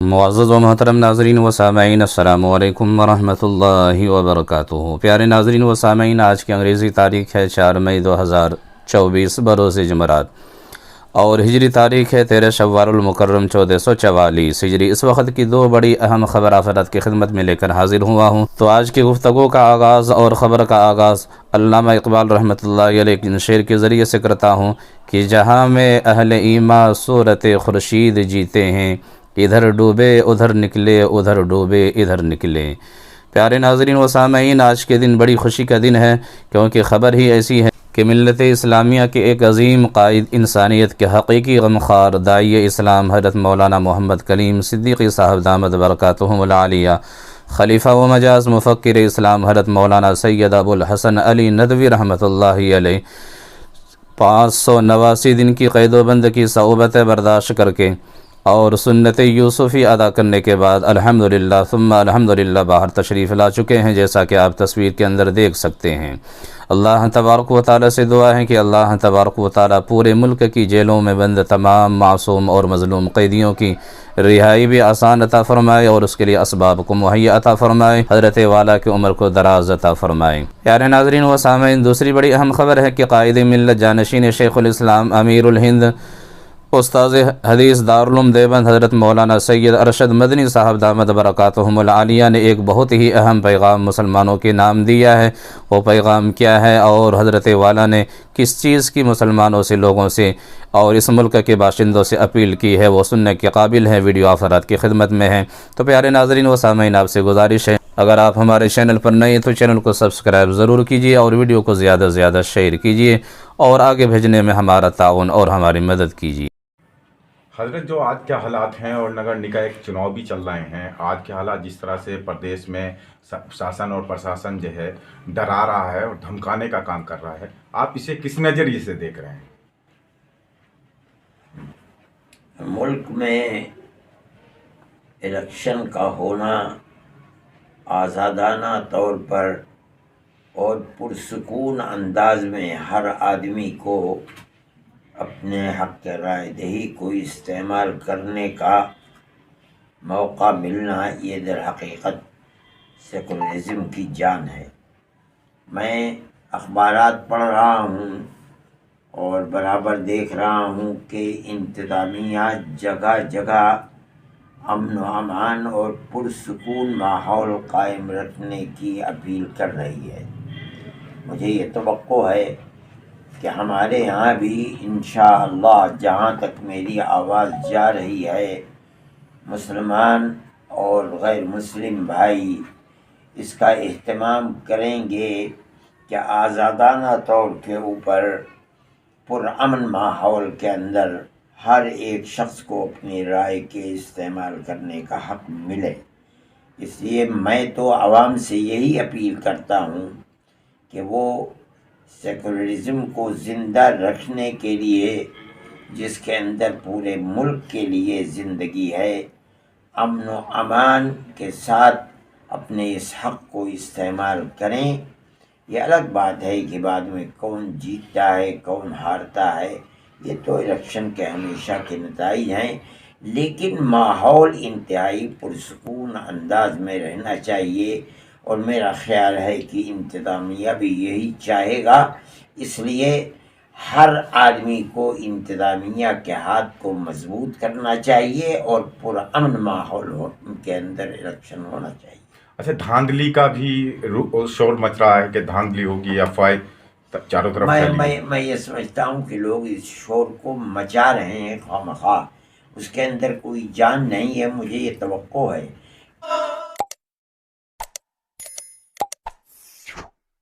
معزز و محترم ناظرین و سامعین، السلام علیکم ورحمۃ اللہ وبرکاتہ۔ پیارے ناظرین و سامعین، آج کی انگریزی تاریخ ہے 4 مئی 2024 بروز جمعرات، اور ہجری تاریخ ہے 13 شوال المکرم 1444 ہجری۔ اس وقت کی دو بڑی اہم خبر آفرات کی خدمت میں لے کر حاضر ہوا ہوں۔ تو آج کی گفتگو کا آغاز اور خبر کا آغاز علامہ اقبال رحمۃ اللہ علیہ کے شعر کے ذریعے سے کرتا ہوں کہ جہاں میں اہل ایمان صورت خورشید جیتے ہیں، ادھر ڈوبے ادھر نکلے، ادھر ڈوبے ادھر نکلے۔ پیارے ناظرین و سامعین، آج کے دن بڑی خوشی کا دن ہے، کیونکہ خبر ہی ایسی ہے کہ ملت اسلامیہ کے ایک عظیم قائد، انسانیت کے حقیقی غمخوار داعی اسلام حضرت مولانا محمد کلیم صدیقی صاحب دامت برکاتہم العالیہ، خلیفہ و مجاز مفکر اسلام حضرت مولانا سید ابو الحسن علی ندوی رحمۃ اللہ علیہ 589 دن کی قید و بند کی صعوبت برداشت کر کے اور سنت یوسفی ادا کرنے کے بعد الحمدللہ ثم الحمدللہ باہر تشریف لا چکے ہیں، جیسا کہ آپ تصویر کے اندر دیکھ سکتے ہیں۔ اللہ تبارک و تعالیٰ سے دعا ہے کہ اللہ تبارک و تعالیٰ پورے ملک کی جیلوں میں بند تمام معصوم اور مظلوم قیدیوں کی رہائی بھی آسان عطا فرمائے اور اس کے لیے اسباب کو مہیا عطا فرمائے، حضرت والا کی عمر کو دراز عطا فرمائے۔ پیارے ناظرین و سامعین، دوسری بڑی اہم خبر ہے کہ قائد ملت جانشین شیخ الاسلام امیر الہند استاذ حدیث دارالعلوم دیوبند حضرت مولانا سید ارشد مدنی صاحب دامت برکاتہم العالیہ نے ایک بہت ہی اہم پیغام مسلمانوں کے نام دیا ہے۔ وہ پیغام کیا ہے اور حضرت والا نے کس چیز کی مسلمانوں سے، لوگوں سے اور اس ملک کے باشندوں سے اپیل کی ہے، وہ سننے کے قابل ہے، ویڈیو آفرات کی خدمت میں ہے۔ تو پیارے ناظرین و سامعین، آپ سے گزارش ہے، اگر آپ ہمارے چینل پر نئے ہیں تو چینل کو سبسکرائب ضرور کیجیے اور ویڈیو کو زیادہ سے زیادہ شیئر کیجیے اور آگے بھیجنے میں ہمارا تعاون اور ہماری مدد کیجیے۔ حضرت، جو آج کے حالات ہیں اور نگر نگاہ ایک چناؤ بھی چل رہے ہیں، آج کے حالات جس طرح سے پردیش میں شاسن اور پرشاسن جو ہے ڈرا رہا ہے اور دھمکانے کا کام کر رہا ہے، آپ اسے کس نظریے سے دیکھ رہے ہیں؟ ملک میں الیکشن کا ہونا آزادانہ طور پر اور پرسکون انداز میں ہر آدمی کو اپنے حق رائے دہی کو استعمال کرنے کا موقع ملنا، یہ در حقیقت سیکولرزم کی جان ہے۔ میں اخبارات پڑھ رہا ہوں اور برابر دیکھ رہا ہوں کہ انتظامیہ جگہ جگہ امن و امان اور پرسکون ماحول قائم رکھنے کی اپیل کر رہی ہے۔ مجھے یہ توقع ہے کہ ہمارے یہاں بھی انشاءاللہ، جہاں تک میری آواز جا رہی ہے، مسلمان اور غیر مسلم بھائی اس کا اہتمام کریں گے کہ آزادانہ طور کے اوپر پرامن ماحول کے اندر ہر ایک شخص کو اپنی رائے کے استعمال کرنے کا حق ملے۔ اس لیے میں تو عوام سے یہی اپیل کرتا ہوں کہ وہ سیکولرزم کو زندہ رکھنے کے لیے، جس کے اندر پورے ملک کے لیے زندگی ہے، امن و امان کے ساتھ اپنے اس حق کو استعمال کریں۔ یہ الگ بات ہے کہ بعد میں کون جیتتا ہے کون ہارتا ہے، یہ تو الیکشن کے ہمیشہ کے نتائج ہیں، لیکن ماحول انتہائی پرسکون انداز میں رہنا چاہیے، اور میرا خیال ہے کہ انتظامیہ بھی یہی چاہے گا۔ اس لیے ہر آدمی کو انتظامیہ کے ہاتھ کو مضبوط کرنا چاہیے اور پرامن ماحول کے اندر الیکشن ہونا چاہیے۔ اچھا، دھاندلی کا بھی شور مچ رہا ہے کہ دھاندلی ہوگی یا فائد چاروں طرف میں یہ سمجھتا ہوں کہ لوگ اس شور کو مچا رہے ہیں خواہ مخواہ، اس کے اندر کوئی جان نہیں ہے۔ مجھے یہ توقع ہے